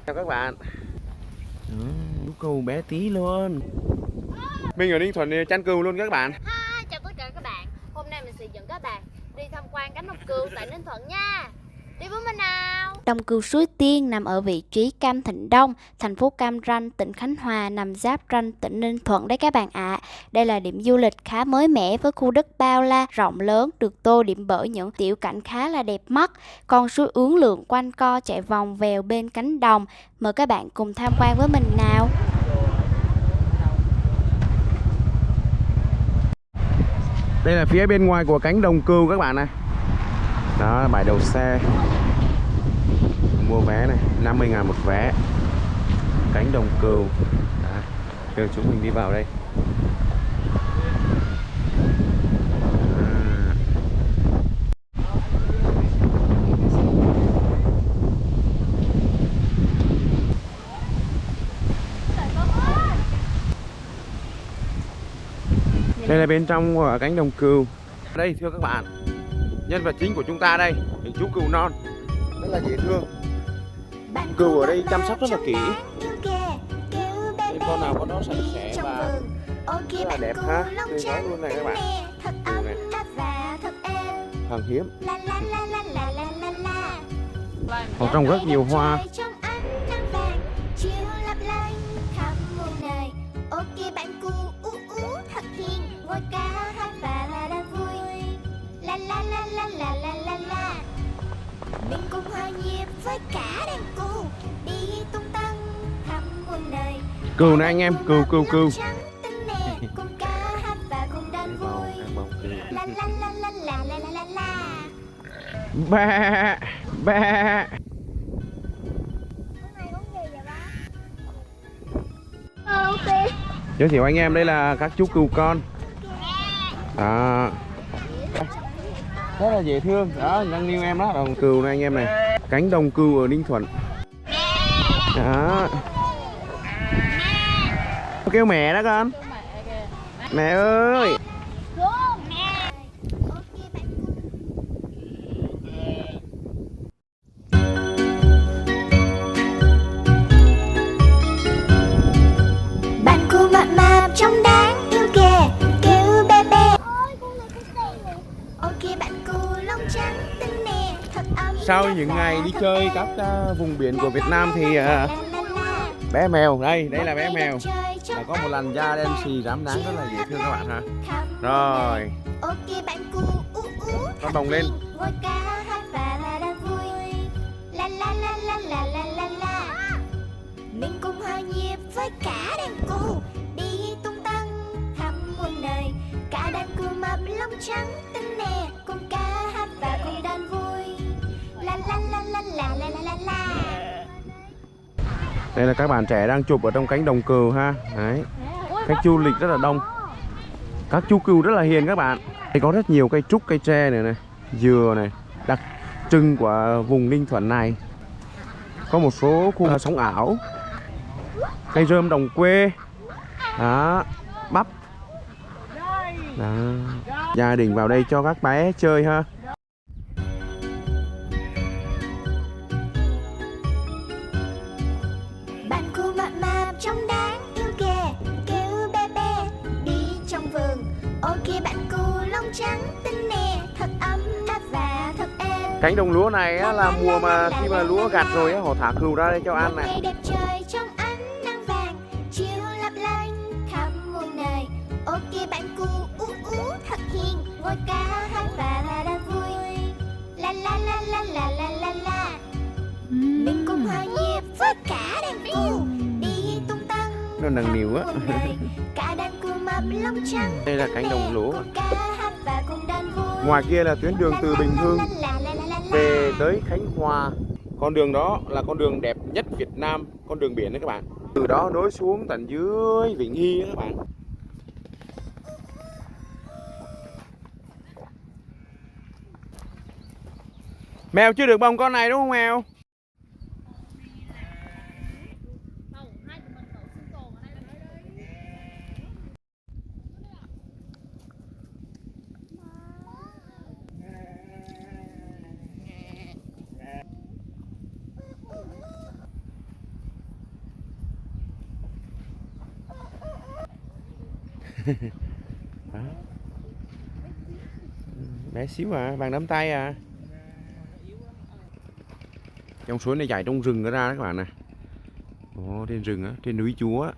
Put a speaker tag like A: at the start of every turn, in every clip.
A: Chào các bạn. Chú cừu bé tí luôn. Mình ở Ninh Thuận chăn cừu luôn các bạn.
B: Chào tất cả các bạn. Hôm nay mình sẽ dẫn các bạn đi tham quan cánh đồng cừu tại Ninh Thuận nha. Đi với mình nào.
C: Đồng cừu Suối Tiên nằm ở vị trí Cam Thịnh Đông, thành phố Cam Ranh, tỉnh Khánh Hòa, nằm giáp ranh tỉnh Ninh Thuận đấy các bạn ạ. Đây là điểm du lịch khá mới mẻ với khu đất bao la, rộng lớn, được tô điểm bởi những tiểu cảnh khá là đẹp mắt. Con suối uốn lượn quanh co chạy vòng vèo bên cánh đồng. Mời các bạn cùng tham quan với mình nào.
A: Đây là phía bên ngoài của cánh đồng cừu các bạn này. Đó là bãi đậu xe. Mua vé này, 50.000 một vé. Cánh đồng cừu. Giờ chúng mình đi vào đây. Đây là bên trong của cánh đồng cừu. Đây thưa các bạn, nhân vật chính của chúng ta đây, chú cừu non rất là dễ thương. Cừu ở đây chăm sóc rất là kỹ. Nên con nào con đó sạch sẽ và rất là đẹp ha. Tươi nói luôn này các bạn. Cừu này hàng hiếm. Ở trong rất nhiều hoa.
D: Mình cùng hòa nhịp với cả đàn cừu đi tung tăng khắp muôn nơi.
A: Cừu này anh em, cừu.
D: Cùng ca hát và cùng đàn vui. La la la la la la la la.
A: Ba ba. Giới thiệu anh em đây là các chú cừu con. Đó. Rất là dễ thương. Đó, đang yêu em đó. Đồng cừu này anh em này. Cánh đồng cừu ở Ninh Thuận. Đó. Kêu mẹ đó con. Mẹ ơi.
D: Bạn cừu mập mạp trông đáng yêu kìa, kêu bé bé. Ok bạn cừu lông trắng tinh nè, thật ấm.
A: Sau những ngày đi chơi các vùng biển của Việt Nam thì bé mèo đây là bé mèo là có một làn da đen xì rám nắng rất là dễ thương các bạn ha. Rồi con bồng lên.
D: Mình cùng hòa nhịp với cả đàn cừu đi tung tăng khắp muôn nơi. Cả đàn cừu mập lông trắng tinh nè, cùng ca hát và cùng đàn vui. La la la la la la la la.
A: Đây là các bạn trẻ đang chụp ở trong cánh đồng cừu ha. Đấy. Khách du lịch rất là đông. Các chú cừu rất là hiền các bạn. Đây có rất nhiều cây trúc, cây tre này, dừa này, đặc trưng của vùng Ninh Thuận này. Có một số khu sống ảo. Cây rơm đồng quê. Đó, bắp. Đó. Gia đình vào đây cho các bé chơi ha.
D: Bạn cừu mập mạp trông đáng yêu kìa, kêu bé bé đi trong vườn. Ok bạn cừu lông trắng tinh nè, thật ấm áp và thật êm.
A: Cánh đồng lúa này á, là mùa mà khi mà lúa gặt rồi á, họ thả cừu ra đây cho ăn này.
D: Một ngày đẹp trời trong ánh nắng vàng, chiều lấp lánh khắp muôn nơi. Ok bạn cừu thật hiền, ngồi ca hát và đàn vui. La la la la la la la la. Mình cùng hòa nhịp với cả đàn cừu đi tung tăng.
A: Nó nằng nìu á.
D: Cả đàn cừu mập lông trắng.
A: Đây là cánh đồng lúa.
D: Ca hát và cùng đàn vui.
A: Ngoài kia là tuyến đường từ Bình Hưng về tới Khánh Hòa. Con đường đó là con đường đẹp nhất Việt Nam, con đường biển đấy các bạn. Từ đó nối xuống tận dưới Vĩnh Hy đó các bạn. Mèo chưa được bồng con này đúng không mèo? Đó. Bé xíu à, bằng nắm tay à. Dòng suối này chảy trong rừng ra đó các bạn này. Ồ, trên rừng á, trên núi Chúa á.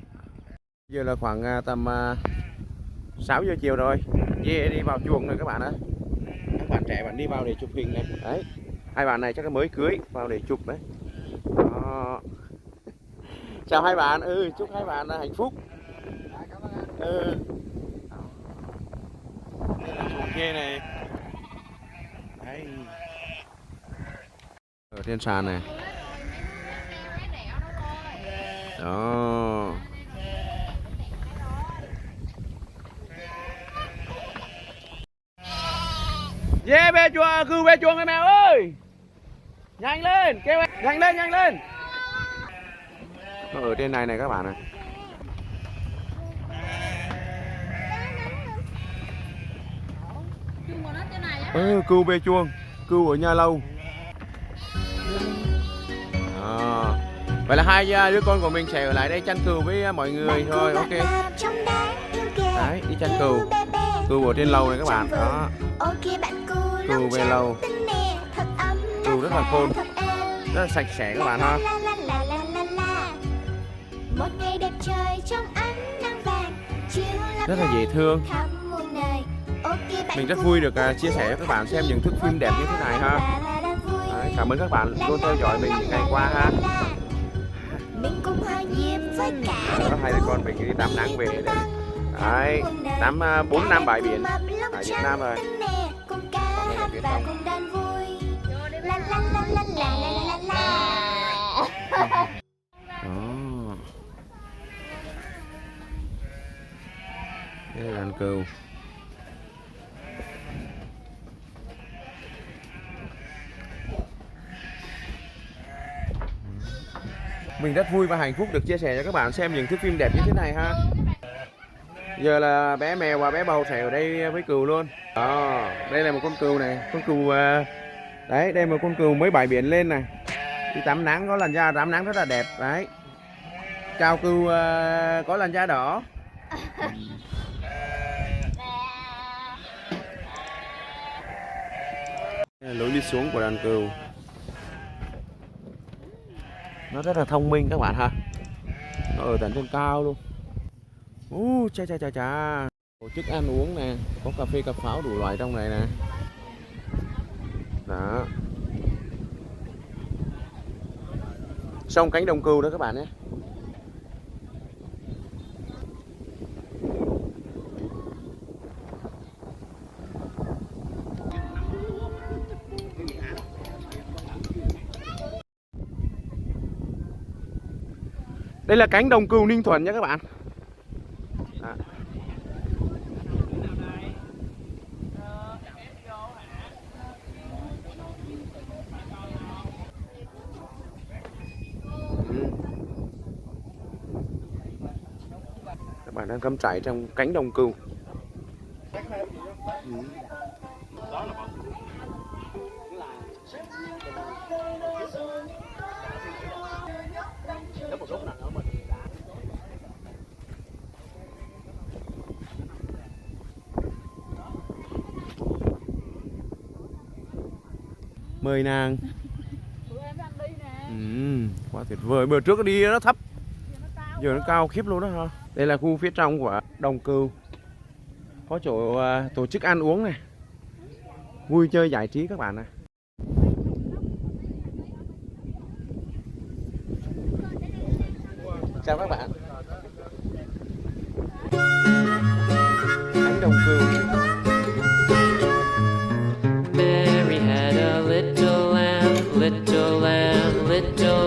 A: Giờ là khoảng tầm 6 giờ chiều rồi. Dê đi vào chuồng rồi các bạn á. Các bạn trẻ bạn đi vào để chụp hình này. Đấy. Hai bạn này chắc là mới cưới vào để chụp đấy. Đó. Chào hai bạn. Chúc hai bạn hạnh phúc. Đây là chuồng dê này. Đấy. Ở trên sàn này. Đó. Dê về chuồng, cừu về chuồng rồi mèo ơi. Nhanh lên, kêu nhanh lên, nhanh lên. Nó ở trên này này các bạn này. Cừu về chuồng, cừu ở nhà lâu. Đó. Vậy là hai đứa con của mình sẽ ở lại đây chăn cừu với mọi người thôi, ok. Đấy, đi chăn cừu. Cừu ở trên lầu này các bạn. Đó. Cừu về lầu. Cừu rất là khôn, rất là sạch sẽ các bạn ha. Rất là dễ thương. Mình rất vui được chia sẻ cho các bạn xem những thước phim đẹp như thế này ha. Đấy, cảm ơn các bạn luôn theo dõi mình những ngày qua ha. Đó, hai đứa con mình đi tắm nắng về đấy. Đấy, tắm 4 năm bãi biển tại Việt Nam rồi. Đây là phía trong. Đó. Đây là đàn cừu. Mình rất vui và hạnh phúc được chia sẻ cho các bạn xem những thước phim đẹp như thế này ha. Giờ là bé mèo và bé bầu sẽ ở đây với cừu luôn. Đó, đây là một con cừu này, con cừu đấy, đây là một con cừu mới bãi biển lên này. Đi tắm nắng có làn da tắm nắng rất là đẹp đấy. Chào cừu có làn da đỏ. Đây là lối đi xuống của đàn cừu. Nó rất là thông minh các bạn ha. Nó ở tận trên cao luôn. Cha cha cha cha. Tổ chức ăn uống nè, có cà phê cà pháo đủ loại trong này nè. Đó. Sông cánh đồng cừu đó các bạn nhé. Đây là cánh đồng cừu Ninh Thuận nha các bạn. À. Các bạn đang cắm trại trong cánh đồng cừu. Mời nàng. Quá tuyệt vời. Bữa trước đi nó thấp, giờ nó cao khiếp luôn đó ha. Đây là khu phía trong của đồng cừu, có chỗ tổ chức ăn uống này, vui chơi giải trí các bạn này. Chào các bạn. Cánh đồng cừu.
E: Mary had a little lamb, little lamb, little